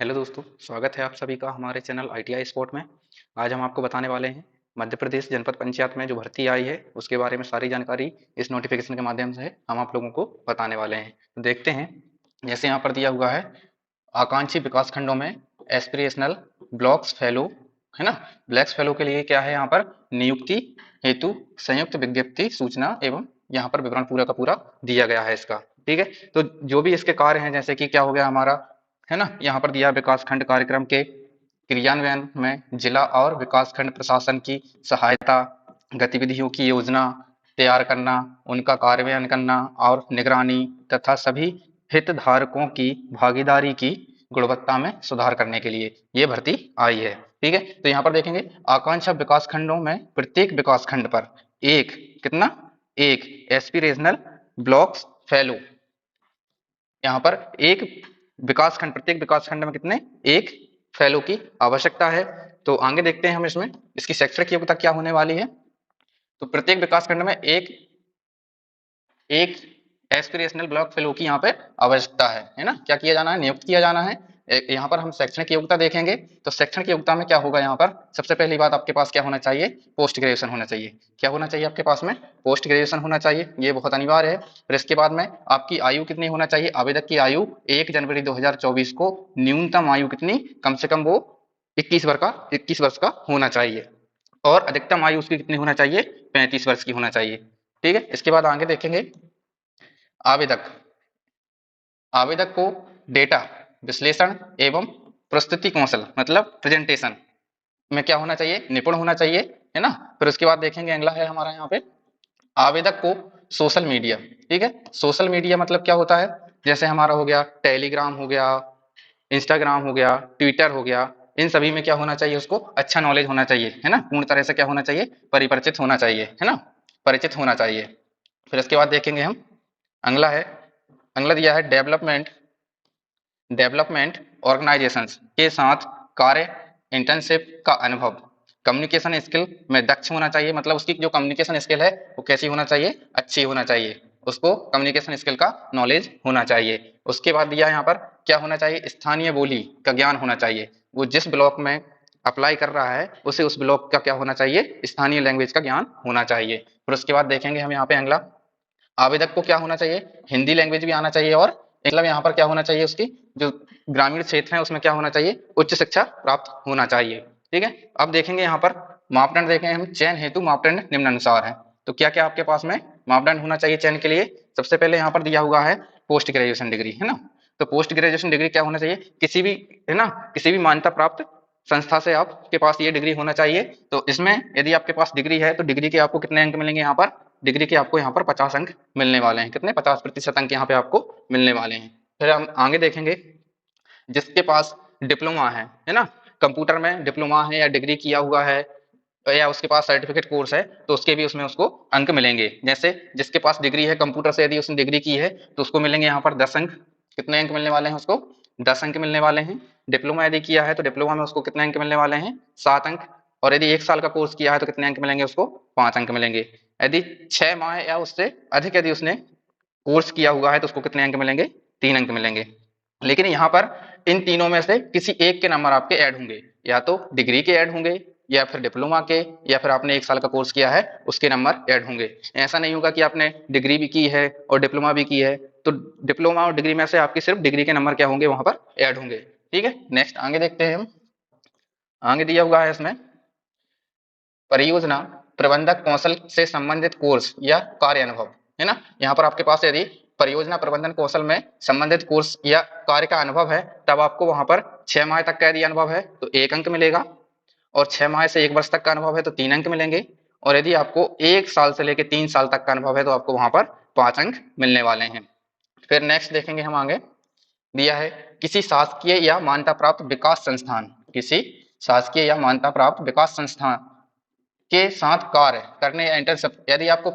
Hello दोस्तों, स्वागत है आप सभी का हमारे चैनल आईटीआई स्पोर्ट में। आज हम आपको बताने वाले हैं मध्य प्रदेश जनपद पंचायत में जो भर्ती आई है उसके बारे में सारी जानकारी इस नोटिफिकेशन के माध्यम से हम आप लोगों को बताने वाले हैं। तो देखते हैं, जैसे यहाँ पर दिया हुआ है आकांक्षी विकास खंडों में एस्पिरेशनल ब्लॉक्स फेलो, है ना। ब्लैक्स फेलो के लिए क्या है, यहाँ पर नियुक्ति हेतु संयुक्त विज्ञप्ति सूचना एवं यहाँ पर विवरण पूरा का पूरा दिया गया है इसका। ठीक है, तो जो भी इसके कार्य हैं, जैसे कि क्या हो गया हमारा, है ना, यहाँ पर दिया विकास खंड कार्यक्रम के क्रियान्वयन में जिला और विकास खंड प्रशासन की सहायता, गतिविधियों की योजना तैयार करना, उनका कार्यान्वयन करना और निगरानी तथा सभी हितधारकों की भागीदारी की गुणवत्ता में सुधार करने के लिए ये भर्ती आई है। ठीक है, तो यहाँ पर देखेंगे आकांक्षा विकास खंडों में प्रत्येक विकास खंड पर एक कितना, एक एस्पिरेशनल ब्लॉक्स फेलो, यहाँ पर एक विकास खंड, प्रत्येक विकास खंड में कितने, एक फेलो की आवश्यकता है। तो आगे देखते हैं हम इसमें इसकी शैक्षणिक योग्यता क्या होने वाली है। तो प्रत्येक विकास खंड में एक एक एस्पिरेशनल ब्लॉक फेलो की यहाँ पे आवश्यकता है ना। क्या किया जाना है, नियुक्त किया जाना है। यहाँ पर हम शैक्षणिक योग्यता देखेंगे तो शैक्षणिक योग्यता में क्या होगा, यहाँ पर सबसे पहली बात आपके पास क्या होना चाहिए, पोस्ट ग्रेजुएशन होना चाहिए। क्या होना चाहिए आपके पास में, पोस्ट ग्रेजुएशन होना चाहिए, ये बहुत अनिवार्य है। फिर इसके बाद में आपकी आयु कितनी होना चाहिए, आवेदक की आयु 1 जनवरी 2024 को न्यूनतम आयु कितनी, कम से कम वो 21 वर्ष का होना चाहिए और अधिकतम आयु उसकी कितनी होना चाहिए, 35 वर्ष की होना चाहिए। ठीक है, इसके बाद आगे देखेंगे आवेदक आवेदक को डेटा विश्लेषण एवं प्रस्तुति कौशल मतलब प्रेजेंटेशन में क्या होना चाहिए, निपुण होना चाहिए, है ना। फिर उसके बाद देखेंगे अगला है हमारा यहाँ पे आवेदक को सोशल मीडिया। ठीक है, सोशल मीडिया मतलब क्या होता है, जैसे हमारा हो गया टेलीग्राम हो गया, इंस्टाग्राम हो गया, ट्विटर हो गया, इन सभी में क्या होना चाहिए, उसको अच्छा नॉलेज होना चाहिए, है ना। पूर्ण तरह से क्या होना चाहिए, परिपरिचित होना चाहिए, है ना, परिचित होना चाहिए। फिर इसके बाद देखेंगे हम अगला है, अगला दिया है डेवलपमेंट डेवलपमेंट ऑर्गेनाइजेशंस के साथ कार्य, इंटर्नशिप का अनुभव, कम्युनिकेशन स्किल में दक्ष होना चाहिए, मतलब उसकी जो कम्युनिकेशन स्किल है वो कैसी होना चाहिए, अच्छी होना चाहिए, उसको कम्युनिकेशन स्किल का नॉलेज होना चाहिए। उसके बाद दिया यहाँ पर क्या होना चाहिए, स्थानीय बोली का ज्ञान होना चाहिए, वो जिस ब्लॉक में अप्लाई कर रहा है उसे उस ब्लॉक का क्या होना चाहिए, स्थानीय लैंग्वेज का ज्ञान होना चाहिए। फिर उसके बाद देखेंगे हम यहाँ पे अगला आवेदक को क्या होना चाहिए, हिंदी लैंग्वेज भी आना चाहिए और मतलब यहाँ पर क्या होना चाहिए, उसकी जो ग्रामीण क्षेत्र है उसमें क्या होना चाहिए, उच्च शिक्षा प्राप्त होना चाहिए। ठीक है, अब देखेंगे यहाँ पर मापदंड देखेंगे हम, चयन हेतु मापदंड निम्नानुसार है। तो क्या क्या आपके पास में मापदंड होना चाहिए चयन के लिए, सबसे पहले यहाँ पर दिया हुआ है पोस्ट ग्रेजुएशन डिग्री, है ना। तो पोस्ट ग्रेजुएशन डिग्री क्या होना चाहिए, किसी भी, है ना, किसी भी मान्यता प्राप्त संस्था से आपके पास ये डिग्री होना चाहिए। तो इसमें यदि आपके पास डिग्री है तो डिग्री के आपको कितने अंक मिलेंगे, यहाँ पर डिग्री के आपको यहाँ पर 50 अंक मिलने वाले हैं, कितने, 50% अंक यहाँ पे आपको मिलने वाले हैं। फिर हम आगे देखेंगे जिसके पास डिप्लोमा है ना, कंप्यूटर में डिप्लोमा है या डिग्री किया हुआ है या उसके पास सर्टिफिकेट कोर्स है तो उसके भी उसमें उसको अंक मिलेंगे। जैसे जिसके पास डिग्री है कंप्यूटर से, यदि उसने डिग्री की है तो उसको मिलेंगे यहाँ पर 10 अंक। कितने अंक मिलने वाले हैं उसको, 10 अंक मिलने वाले हैं। डिप्लोमा यदि किया है तो डिप्लोमा में उसको कितने अंक मिलने वाले हैं, 7 अंक। और यदि 1 साल का कोर्स किया है तो कितने अंक मिलेंगे उसको, 5 अंक मिलेंगे। यदि 6 माह या उससे अधिक यदि उसने कोर्स किया हुआ है तो उसको कितने अंक मिलेंगे, 3 अंक मिलेंगे। लेकिन यहाँ पर इन तीनों में से किसी एक के नंबर आपके ऐड होंगे, या तो डिग्री के ऐड होंगे या फिर डिप्लोमा के या फिर आपने 1 साल का कोर्स किया है उसके नंबर ऐड होंगे। ऐसा नहीं होगा कि आपने डिग्री भी की है और डिप्लोमा भी की है तो डिप्लोमा और डिग्री में से आपकी सिर्फ डिग्री के नंबर क्या होंगे, वहां पर ऐड होंगे। ठीक है, नेक्स्ट आगे देखते हैं हम, आगे दिया हुआ है इसमें परियोजना प्रबंधक कौशल से संबंधित कोर्स या कार्य अनुभव, है ना। यहाँ पर आपके पास यदि परियोजना प्रबंधन कौशल में संबंधित कोर्स या कार्य का अनुभव है तब आपको वहां पर 6 माह तक का यदि अनुभव है तो 1 अंक मिलेगा, और 6 माह से 1 वर्ष तक का अनुभव है तो 3 अंक मिलेंगे, और यदि आपको 1 साल से लेकर 3 साल तक का अनुभव है तो आपको वहां पर 5 अंक मिलने वाले हैं। फिर नेक्स्ट देखेंगे हम आगे, दिया है किसी शासकीय या मान्यता प्राप्त विकास संस्थान, किसी शासकीय या मान्यता प्राप्त विकास संस्थान के साथ कार्य करने या इंटर्नशिप, यदि आपको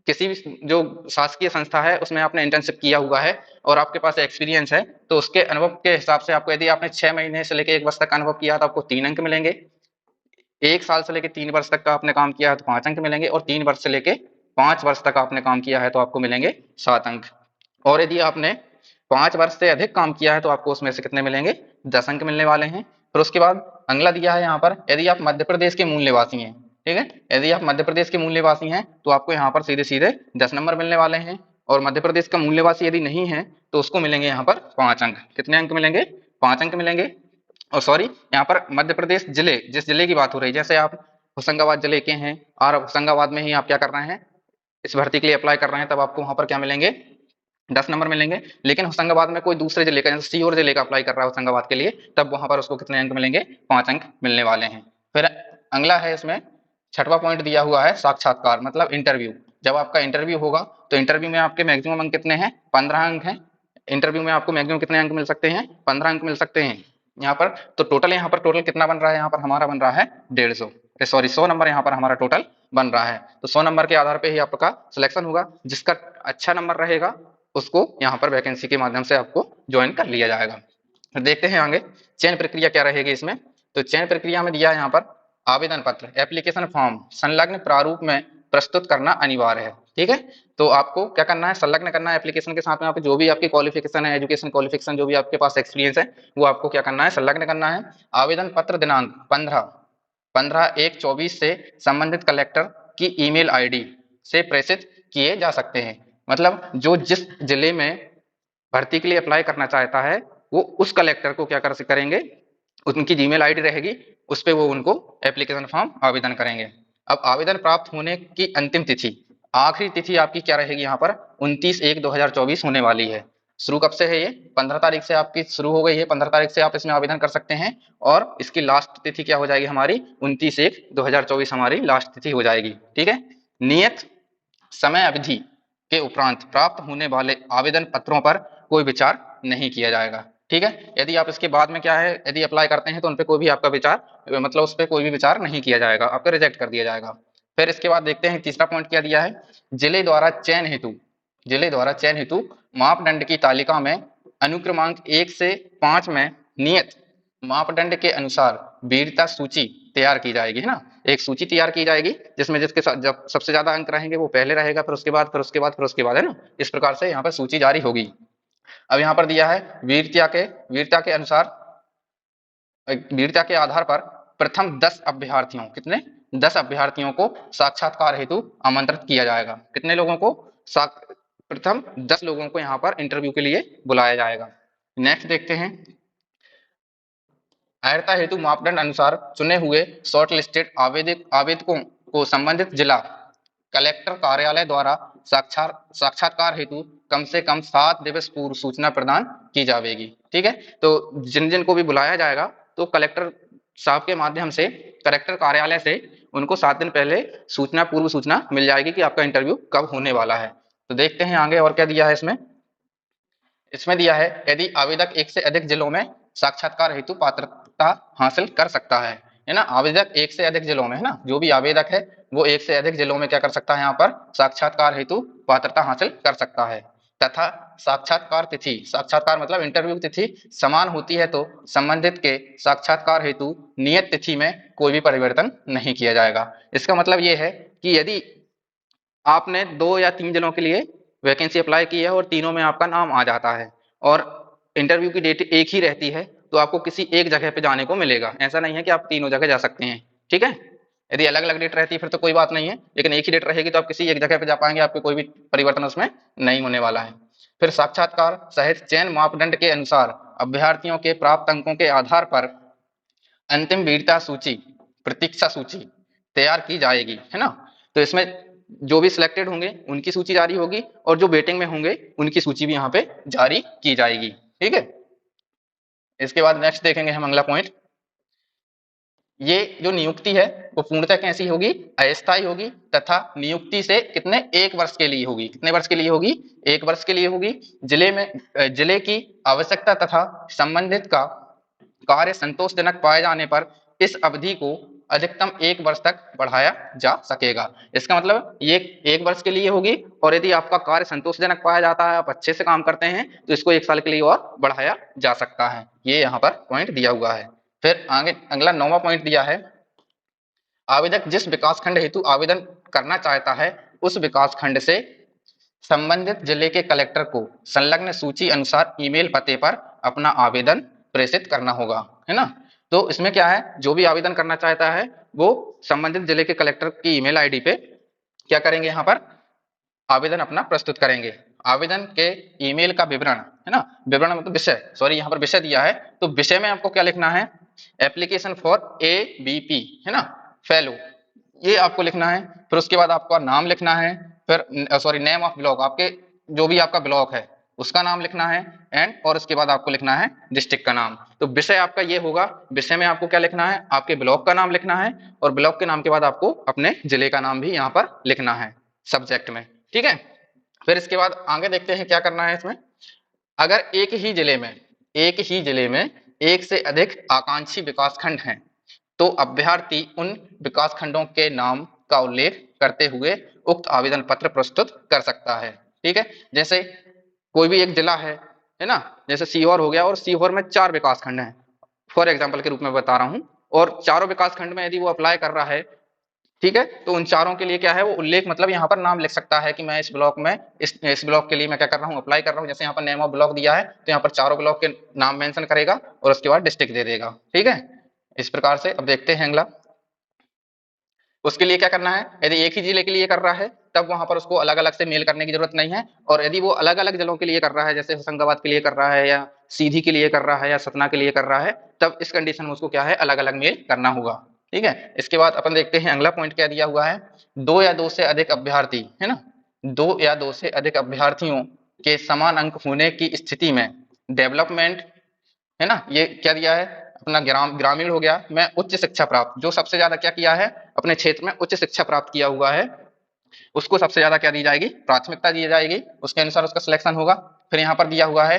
किसी भी जो शासकीय संस्था है उसमें आपने इंटर्नशिप किया हुआ है और आपके पास एक्सपीरियंस है तो उसके अनुभव के हिसाब से आपको, यदि आपने 6 महीने से लेकर 1 वर्ष तक का अनुभव किया तो आपको 3 अंक मिलेंगे। 1 साल से लेकर 3 वर्ष तक का आपने काम किया है तो 5 अंक मिलेंगे, और 3 वर्ष से लेकर 5 वर्ष तक आपने काम किया है तो आपको मिलेंगे 7 अंक। और यदि आपने 5 वर्ष से अधिक काम किया है तो आपको उसमें से कितने मिलेंगे, 10 अंक मिलने वाले हैं। फिर उसके बाद अगला दिया है यहाँ पर, यदि आप मध्य प्रदेश के मूल निवासी हैं, ठीक है, यदि आप मध्य प्रदेश के मूल निवासी हैं तो आपको यहाँ पर सीधे सीधे 10 नंबर मिलने वाले हैं। और मध्य प्रदेश का मूल निवासी यदि नहीं है तो उसको मिलेंगे यहाँ पर 5 अंक। कितने अंक मिलेंगे, 5 अंक मिलेंगे। और सॉरी, यहाँ पर मध्य प्रदेश जिले, जिस जिले की बात हो रही है, जैसे आप होशंगाबाद जिले के हैं और होशंगाबाद में ही आप क्या कर रहे हैं, इस भर्ती के लिए अप्लाई कर रहे हैं, तब आपको वहां पर क्या मिलेंगे, 10 नंबर मिलेंगे। लेकिन होशंगाबाद में कोई दूसरे जिले का, जैसे सीहोर जिले का अप्लाई कर रहा है होशंगाबाद के लिए, तब वहां पर उसको कितने अंक मिलेंगे, 5 अंक मिलने वाले हैं। फिर अगला है, इसमें छठवां पॉइंट दिया हुआ है साक्षात्कार मतलब इंटरव्यू। जब आपका इंटरव्यू होगा तो इंटरव्यू में आपके मैक्सिमम अंक कितने हैं, 15 अंक हैं। इंटरव्यू में आपको मैक्सिमम कितने अंक मिल सकते हैं, 15 अंक मिल सकते हैं यहाँ पर। तो टोटल यहाँ पर टोटल कितना बन रहा है, यहाँ पर हमारा बन रहा है 150, सॉरी 100 नंबर यहाँ पर हमारा टोटल बन रहा है। तो 100 नंबर के आधार पे ही आपका सिलेक्शन होगा। जिसका अच्छा नंबर रहेगा उसको यहाँ पर वैकेंसी के माध्यम से आपको ज्वाइन कर लिया जाएगा। देखते हैं आगे चयन प्रक्रिया क्या रहेगी इसमें। तो चयन प्रक्रिया में दिया है यहाँ पर, आवेदन पत्र एप्लीकेशन फॉर्म संलग्न प्रारूप में प्रस्तुत करना अनिवार्य है, ठीक है। तो आपको क्या करना है, संलग्न करना है एप्लीकेशन के साथ में, आप जो भी आपकी क्वालिफिकेशन है, एजुकेशन क्वालिफिकेशन, जो भी आपके पास एक्सपीरियंस है, वो आपको क्या करना है, संलग्न करना है। आवेदन पत्र दिनांक 15/1/24 से संबंधित कलेक्टर की ईमेल आईडी से प्रेषित किए जा सकते हैं। मतलब जो जिस जिले में भर्ती के लिए अप्लाई करना चाहता है वो उस कलेक्टर को क्या करेंगे, उनकी जीमेल आईडी रहेगी, उस पर वो उनको एप्लीकेशन फॉर्म आवेदन करेंगे। अब आवेदन प्राप्त होने की अंतिम तिथि, आखिरी तिथि आपकी क्या रहेगी यहाँ पर, 29/1/2024 होने वाली है। शुरू कब से है ये, 15 तारीख से आपकी शुरू हो गई है, 15 तारीख से आप इसमें आवेदन कर सकते हैं। और इसकी लास्ट तिथि क्या हो जाएगी हमारी, 29/1/2024 हमारी लास्ट तिथि हो जाएगी, ठीक है। नियत समय अवधि के उपरांत प्राप्त होने वाले आवेदन पत्रों पर कोई विचार नहीं किया जाएगा, ठीक है। यदि आप इसके बाद में क्या है, यदि अप्लाई करते हैं तो उन पे कोई भी आपका विचार, मतलब उस पर कोई भी विचार नहीं किया जाएगा, आपका रिजेक्ट कर दिया जाएगा। फिर इसके बाद देखते हैं तीसरा पॉइंट क्या दिया है, जिले द्वारा चयन हेतु, जिले द्वारा चयन हेतु मापदंड की तालिका में अनुक्रमांक 1 से 5 में नियत मापदंड के अनुसार वीरता सूची तैयार की जाएगी, है ना। एक सूची तैयार की जाएगी जिसमें जिसके साथ जब सबसे ज्यादा अंक रहेंगे वो पहले रहेगा, फिर उसके बाद, फिर उसके बाद, फिर उसके बाद, है ना। इस प्रकार से यहाँ पर सूची जारी होगी। अब यहाँ पर दिया है वीरता के अनुसार, वीरता के आधार पर प्रथम 10 अभ्यर्थियों, कितने, 10 अभ्यर्थियों को साक्षात्कार हेतु आमंत्रित किया जाएगा। कितने लोगों को, प्रथम 10 लोगों को यहाँ पर इंटरव्यू के लिए बुलाया जाएगा। नेक्स्ट देखते हैं, अर्हता हेतु मापदंड अनुसार चुने हुए शॉर्ट लिस्टेड आवेदकों को संबंधित जिला कलेक्टर कार्यालय द्वारा साक्षात्कार हेतु कम से कम 7 दिवस पूर्व सूचना प्रदान की जाएगी, ठीक है। तो जिन जिन को भी बुलाया जाएगा तो कलेक्टर साहब के माध्यम से, कलेक्टर कार्यालय से उनको 7 दिन पहले पूर्व सूचना मिल जाएगी कि आपका इंटरव्यू कब होने वाला है। तो देखते हैं आगे और क्या दिया है इसमें। इसमें दिया है, यदि आवेदक एक से अधिक जिलों में साक्षात्कार हेतु पात्रता हासिल कर सकता है ना। आवेदक एक से अधिक जिलों में, है ना, जो भी आवेदक है वो एक से अधिक जिलों में क्या कर सकता है, यहाँ पर साक्षात्कार हेतु पात्रता हासिल कर सकता है। तथा साक्षात्कार तिथि, साक्षात्कार मतलब इंटरव्यू तिथि समान होती है तो संबंधित के साक्षात्कार हेतु नियत तिथि में कोई भी परिवर्तन नहीं किया जाएगा। इसका मतलब ये है कि यदि आपने 2 या 3 जिलों के लिए वैकेंसी अप्लाई की है और तीनों में आपका नाम आ जाता है और इंटरव्यू की डेट एक ही रहती है, तो आपको किसी एक जगह पे जाने को मिलेगा। ऐसा नहीं है कि आप तीनों जगह जा सकते हैं, ठीक है। यदि अलग अलग डेट रहती है फिर तो कोई बात नहीं है, लेकिन एक ही डेट रहेगी तो आप किसी एक जगह पे जा पाएंगे, आपके कोई भी परिवर्तन उसमें नहीं होने वाला है। फिर साक्षात्कार सहित चयन मापदंड के अनुसार अभ्यर्थियों के प्राप्त अंकों के आधार पर अंतिम वीरता सूची, प्रतीक्षा सूची तैयार की जाएगी, है ना। तो इसमें जो भी सिलेक्टेड होंगे उनकी सूची जारी होगी और जो वेटिंग में होंगे उनकी सूची भी यहाँ पे जारी की जाएगी, ठीक है। इसके बाद नेक्स्ट देखेंगे हम अगला पॉइंट। ये जो नियुक्ति है वो पूर्णतः कैसी होगी, अस्थायी होगी तथा नियुक्ति से कितने, 1 वर्ष के लिए होगी। कितने वर्ष के लिए होगी, 1 वर्ष के लिए होगी। जिले की आवश्यकता तथा संबंधित का कार्य संतोषजनक पाए जाने पर इस अवधि को अधिकतम 1 वर्ष तक बढ़ाया जा सकेगा। इसका मतलब ये 1 वर्ष के लिए होगी और यदि आपका कार्य संतोषजनक पाया जाता है, आप अच्छे से काम करते हैं, तो इसको 1 साल के लिए और बढ़ाया जा सकता है। ये यहाँ पर पॉइंट दिया हुआ है। फिर आगे अगला 9वां पॉइंट दिया है, आवेदक जिस विकास खंड हेतु आवेदन करना चाहता है उस विकास खंड से संबंधित जिले के कलेक्टर को संलग्न सूची अनुसार ईमेल पते पर अपना आवेदन प्रेषित करना होगा, है ना। तो इसमें क्या है, जो भी आवेदन करना चाहता है वो संबंधित जिले के कलेक्टर की ईमेल आईडी पे क्या करेंगे, यहाँ पर आवेदन अपना प्रस्तुत करेंगे। आवेदन के ईमेल का विवरण, है ना, विवरण मतलब विषय, सॉरी यहाँ पर विषय दिया है, तो विषय में आपको क्या लिखना है, एप्लीकेशन फॉर एबीपी, है ना, फेलो, ये आपको लिखना है। फिर उसके बाद आपका नाम लिखना है, फिर सॉरी नेम ऑफ ब्लॉक, आपके जो भी आपका ब्लॉक है उसका नाम लिखना है, एंड और उसके बाद आपको लिखना है डिस्ट्रिक्ट का नाम। तो विषय आपका ये होगा, विषय में आपको क्या लिखना है, आपके ब्लॉक का नाम लिखना है, और ब्लॉक के नाम के बाद आपको अपने जिले का नाम भी यहाँ पर लिखना है सब्जेक्ट में, ठीक है। फिर इसके बाद आगे देखते हैं क्या करना है इसमें। अगर एक ही जिले में एक से अधिक आकांक्षी विकासखंड हैं तो अभ्यर्थी उन विकासखंडों के नाम का उल्लेख करते हुए उक्त आवेदन पत्र प्रस्तुत कर सकता है, ठीक है। जैसे कोई भी एक जिला है ना, जैसे सीहोर हो गया, और सीहोर में 4 विकासखंड हैं, फॉर एग्जाम्पल के रूप में बता रहा हूं, और चारों विकासखंड में यदि वो अप्लाई कर रहा है, ठीक है, तो उन चारों के लिए क्या है, वो उल्लेख मतलब यहाँ पर नाम लिख सकता है कि मैं इस ब्लॉक में इस ब्लॉक के लिए मैं क्या कर रहा हूँ, अप्लाई कर रहा हूँ। जैसे यहाँ पर नेम ऑफ ब्लॉक दिया है तो यहाँ पर चारों ब्लॉक के नाम मेंशन करेगा और उसके बाद डिस्ट्रिक्ट दे देगा, ठीक है। इस प्रकार से अब देखते हैं अगला। उसके लिए क्या करना है, यदि एक ही जिले के लिए कर रहा है तब वहां पर उसको अलग अलग से मेल करने की जरूरत नहीं है, और यदि वो अलग अलग जिलों के लिए कर रहा है, जैसे होशंगाबाद के लिए कर रहा है, या सीधी के लिए कर रहा है, या सतना के लिए कर रहा है, तब इस कंडीशन में उसको क्या है, अलग अलग मेल करना होगा, ठीक है। इसके बाद अपन देखते हैं अगला पॉइंट क्या दिया हुआ है, 2 या 2 से अधिक अभ्यर्थी, है ना, 2 या 2 से अधिक अभ्यर्थियों के समान अंक होने की स्थिति में डेवलपमेंट, है ना, ये क्या दिया है, अपना ग्रामीण हो गया, मैं उच्च शिक्षा प्राप्त, जो सबसे ज्यादा क्या किया है, अपने क्षेत्र में उच्च शिक्षा प्राप्त किया हुआ है, उसको सबसे ज्यादा क्या दी जाएगी, प्राथमिकता दी जाएगी, उसके अनुसार उसका सिलेक्शन होगा। फिर यहाँ पर दिया हुआ है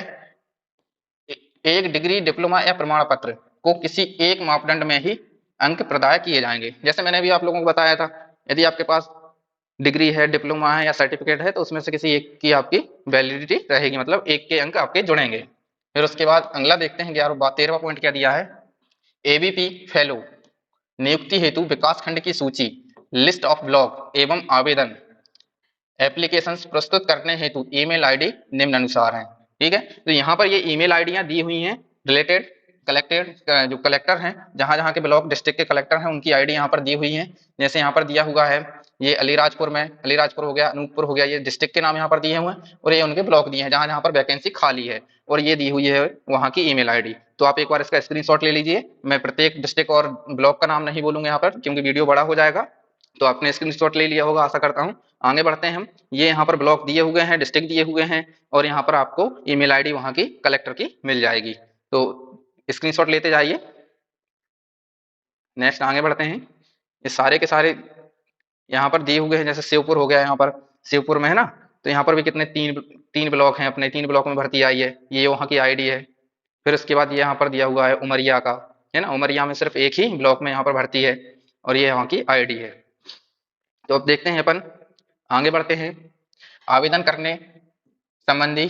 एक डिग्री, डिप्लोमा या प्रमाण पत्र को किसी एक मापदंड में ही अंक प्रदाय किए जाएंगे। जैसे मैंने भी आप लोगों को बताया था, यदि आपके पास डिग्री है, डिप्लोमा है या सर्टिफिकेट है, तो उसमें से किसी एक की आपकी वैलिडिटी रहेगी, मतलब एक के अंक आपके जुड़ेंगे। फिर उसके बाद अगला देखते हैं 13वां पॉइंट क्या दिया है, एबीपी फेलो नियुक्ति हेतु विकासखंड की सूची, लिस्ट ऑफ ब्लॉक एवं आवेदन एप्लीकेशंस प्रस्तुत करने हेतु ईमेल आईडी निम्न अनुसार हैं, ठीक है। तो यहाँ पर ये ईमेल आईडियां दी हुई हैं, रिलेटेड कलेक्टेड जो कलेक्टर हैं, जहां जहां के ब्लॉक डिस्ट्रिक्ट के कलेक्टर हैं उनकी आईडी यहाँ पर दी हुई है। जैसे यहाँ पर दिया हुआ है, ये अलीराजपुर में, अलीराजपुर हो गया, अनूपपुर हो गया, ये डिस्ट्रिक्ट के नाम यहाँ पर दिए हुए हैं, और ये उनके ब्लॉक दिए हैं जहां जहां पर वैकेंसी खाली है, और ये दी हुई है वहां की ईमेल आईडी। तो आप एक बार इसका स्क्रीनशॉट ले लीजिए। मैं प्रत्येक डिस्ट्रिक्ट और ब्लॉक का नाम नहीं बोलूंगा यहाँ पर, क्योंकि वीडियो बड़ा हो जाएगा। तो आपने स्क्रीनशॉट ले लिया होगा, आशा करता हूँ। आगे बढ़ते हैं हम। ये यहाँ पर ब्लॉक दिए हुए हैं, डिस्ट्रिक्ट दिए हुए हैं, और यहाँ पर आपको ईमेल आईडी वहाँ की कलेक्टर की मिल जाएगी, तो स्क्रीनशॉट लेते जाइए। नेक्स्ट आगे बढ़ते हैं। ये सारे के सारे यहाँ पर दिए हुए हैं, जैसे शिवपुर हो गया, यहाँ पर शिवपुर में है ना, तो यहाँ पर भी कितने तीन तीन ब्लॉक हैं, अपने 3 ब्लॉक में भर्ती आई है, ये वहाँ की आईडी है। फिर उसके बाद ये यहाँ पर दिया हुआ है उमरिया का, है ना, उमरिया में सिर्फ एक ही ब्लॉक में यहाँ पर भर्ती है, और ये यहाँ की आईडी है। तो अब देखते हैं अपन, आगे बढ़ते हैं। आवेदन करने संबंधी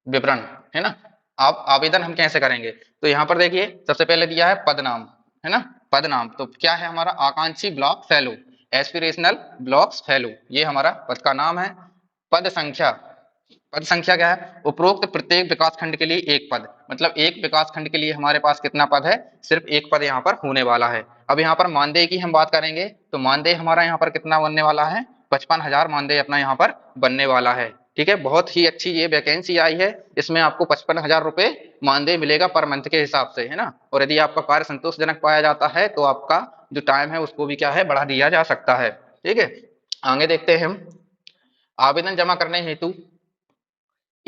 विवरण, है ना। आप आवेदन हम कैसे करेंगे, तो यहाँ पर देखिए सबसे पहले दिया है पद नाम, है ना, पद नाम। तो क्या है हमारा, आकांक्षी block fellow, aspirational blocks fellow, ये हमारा पद का नाम है। पद संख्या, पद संख्या क्या है, उपरोक्त प्रत्येक विकासखंड के लिए एक पद, मतलब एक विकासखंड के लिए हमारे पास कितना पद है, सिर्फ एक पद यहाँ पर होने वाला है। अब यहाँ पर मानदेय की हम बात करेंगे, तो मानदेय हमारा यहाँ पर कितना बनने वाला है, 55,000 मानदेय अपना यहाँ पर बनने वाला है, ठीक है। बहुत ही अच्छी ये वैकेंसी आई है, इसमें आपको 55,000 रुपए मानदेय मिलेगा पर मंथ के हिसाब से, है ना। और यदि आपका कार्य संतोषजनक पाया जाता है तो आपका जो टाइम है उसको भी क्या है, बढ़ा दिया जा सकता है, ठीक है। आगे देखते हैं हम। आवेदन जमा करने हेतु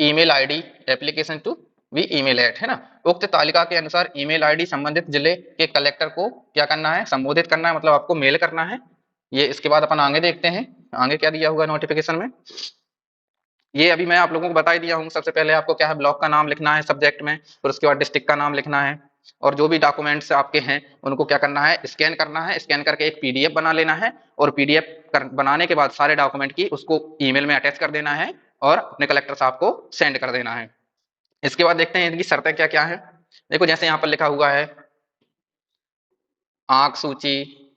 email ID application to we email at, है ना। उक्त तालिका के अनुसार ईमेल आईडी संबंधित जिले के कलेक्टर को क्या करना है, संबोधित करना है, मतलब आपको मेल करना है। ये इसके बाद अपन आगे देखते हैं, आगे क्या दिया हुआ नोटिफिकेशन में। ये अभी मैं आप लोगों को बता ही दिया हूँ। सबसे पहले आपको क्या है, ब्लॉक का नाम लिखना है सब्जेक्ट में, फिर उसके बाद डिस्ट्रिक्ट का नाम लिखना है, और जो भी डॉक्यूमेंट्स आपके हैं उनको क्या करना है, स्कैन करना है, स्कैन करके एक पीडीएफ बना लेना है, और पीडीएफ बनाने के बाद सारे डॉक्यूमेंट की उसको ईमेल में अटैच कर देना है और अपने कलेक्टर साहब को सेंड कर देना है। इसके बाद देखते हैं इनकी शर्तें क्या-क्या हैं। देखो जैसे यहाँ पर लिखा हुआ है, आंक सूची,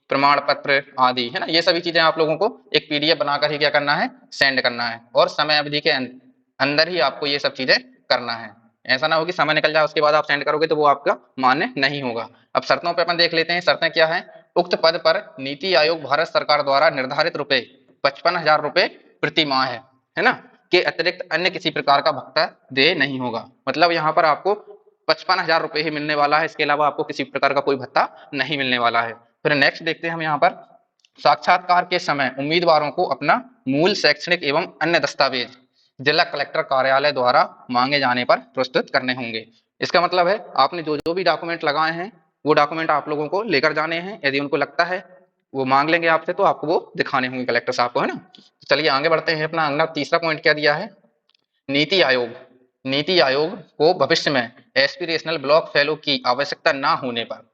प्रमाण पत्र आदि, है ना, ये सभी चीजें आप लोगों को एक पीडीएफ बनाकर ही क्या करना है, सेंड करना है, और समय अवधि के अंदर ही आपको ये सब चीजें करना है। ऐसा ना हो कि समय निकल जाए उसके बाद आप सेंड करोगे तो वो आपका मान्य नहीं होगा। अब शर्तों पे अपन देख लेते हैं, शर्तें क्या है। उक्त पद पर नीति आयोग भारत सरकार द्वारा निर्धारित रुपए 55,000 रुपए प्रति माह है ना, के अतिरिक्त अन्य किसी प्रकार का भत्ता दे नहीं होगा। मतलब यहाँ पर आपको 55,000 रुपए ही मिलने वाला है, इसके अलावा आपको किसी प्रकार का कोई भत्ता नहीं मिलने वाला है। फिर नेक्स्ट देखते हैं हम यहाँ पर, साक्षात्कार के समय उम्मीदवारों को अपना मूल शैक्षणिक एवं अन्य दस्तावेज जिला कलेक्टर कार्यालय द्वारा मांगे जाने पर प्रस्तुत करने होंगे। इसका मतलब है आपने जो जो भी डॉक्यूमेंट लगाए हैं वो डॉक्यूमेंट आप लोगों को लेकर जाने हैं। यदि उनको लगता है वो मांग लेंगे आपसे तो आपको वो दिखाने होंगे कलेक्टर साहब को, है ना। चलिए आगे बढ़ते हैं। अपना अगला तीसरा पॉइंट क्या दिया है, नीति आयोग। नीति आयोग को भविष्य में एस्पिरेशनल ब्लॉक फेलो की आवश्यकता ना होने पर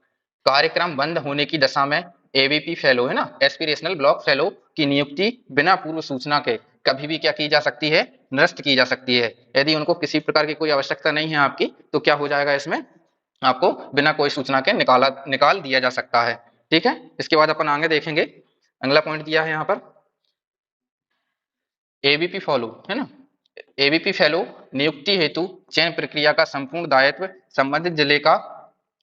कार्यक्रम बंद होने की दशा में एबीपी फेलो, है ना, एस्पिरेशनल ब्लॉक फेलो की नियुक्ति बिना पूर्व सूचना के कभी भी क्या की जा सकती है, निरस्त की जा सकती है। यदि उनको किसी प्रकार की कोई आवश्यकता नहीं है आपकी तो क्या हो जाएगा, इसमें आपको बिना कोई सूचना के निकाल दिया जा सकता है। ठीक है, इसके बाद अपन आगे देखेंगे। अगला पॉइंट दिया है यहाँ पर एबीपी फॉलो, है ना, एबीपी फेलो नियुक्ति हेतु चयन प्रक्रिया का संपूर्ण दायित्व संबंधित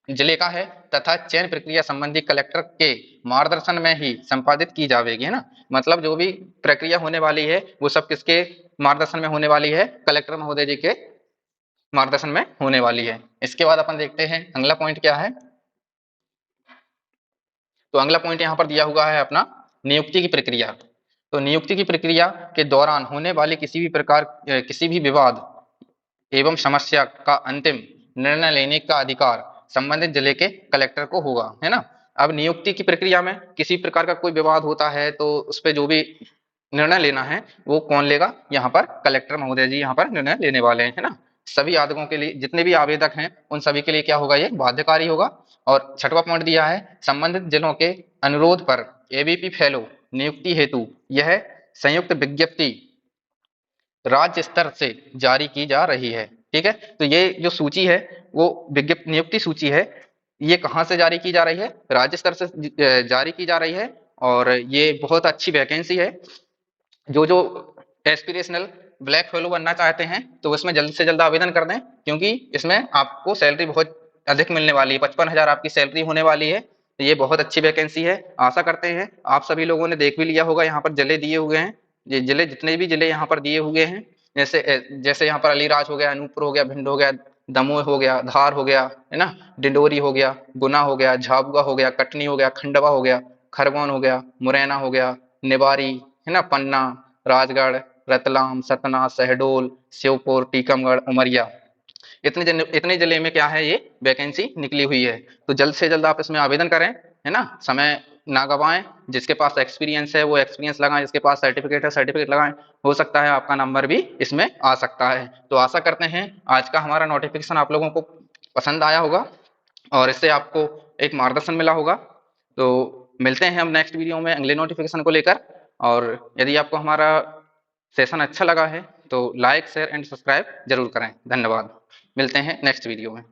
जिले का है तथा चयन प्रक्रिया संबंधी कलेक्टर के मार्गदर्शन में ही संपादित की जाएगी, है ना। मतलब जो भी प्रक्रिया होने वाली है वो सब किसके मार्गदर्शन में होने वाली है, कलेक्टर महोदय जी के मार्गदर्शन में होने वाली है। इसके बाद अपन देखते हैं अगला पॉइंट क्या है। तो अगला पॉइंट यहाँ पर दिया हुआ है अपना नियुक्ति की प्रक्रिया। तो नियुक्ति की प्रक्रिया के दौरान होने वाले किसी भी विवाद एवं समस्या का अंतिम निर्णय लेने का अधिकार संबंधित जिले के कलेक्टर को होगा, है ना। अब नियुक्ति की प्रक्रिया में किसी प्रकार का कोई विवाद होता है तो उस पर जो भी निर्णय लेना है वो कौन लेगा, यहाँ पर कलेक्टर महोदय जी यहाँ पर निर्णय लेने वाले हैं, है ना। सभी आवेदकों के लिए, जितने भी आवेदक हैं उन सभी के लिए क्या होगा, ये बाध्यकारी होगा। और छठवा पॉइंट दिया है, संबंधित जिलों के अनुरोध पर एबीपी फेलो नियुक्ति हेतु यह संयुक्त विज्ञप्ति राज्य स्तर से जारी की जा रही है। ठीक है, तो ये जो सूची है वो विज्ञप्ति नियुक्ति सूची है, ये कहाँ से जारी की जा रही है, राज्य स्तर से जारी की जा रही है। और ये बहुत अच्छी वैकेंसी है। जो जो एस्पिरेशनल ब्लैक फेलो बनना चाहते हैं तो इसमें जल्द से जल्द आवेदन कर दें, क्योंकि इसमें आपको सैलरी बहुत अधिक मिलने वाली है। 55,000 आपकी सैलरी होने वाली है। तो ये बहुत अच्छी वैकेंसी है। आशा करते हैं आप सभी लोगों ने देख भी लिया होगा, यहाँ पर जिले दिए हुए हैं, ये जिले जितने भी जिले यहाँ पर दिए हुए हैं, जैसे यहाँ पर अलीराज हो गया, अनूपपुर हो गया, भिंड हो गया, दमोह हो गया, धार हो गया, है ना, डिंडोरी हो गया, गुना हो गया, झाबुआ हो गया, कटनी हो गया, खंडवा हो गया, खरगोन हो गया, मुरैना हो गया, निवारी, है ना, पन्ना, राजगढ़, रतलाम, सतना, शहडोल, श्योपुर, टीकमगढ़, उमरिया, इतने जिले में क्या है, ये वैकेंसी निकली हुई है। तो जल्द से जल्द आप इसमें आवेदन करें, है ना, समय ना गवाएं। जिसके पास एक्सपीरियंस है वो एक्सपीरियंस लगाएं, जिसके पास सर्टिफिकेट है सर्टिफिकेट लगाएं। हो सकता है आपका नंबर भी इसमें आ सकता है। तो आशा करते हैं आज का हमारा नोटिफिकेशन आप लोगों को पसंद आया होगा और इससे आपको एक मार्गदर्शन मिला होगा। तो मिलते हैं हम नेक्स्ट वीडियो में अगले नोटिफिकेशन को लेकर। और यदि आपको हमारा सेशन अच्छा लगा है तो लाइक शेयर एंड सब्सक्राइब जरूर करें। धन्यवाद। मिलते हैं नेक्स्ट वीडियो में।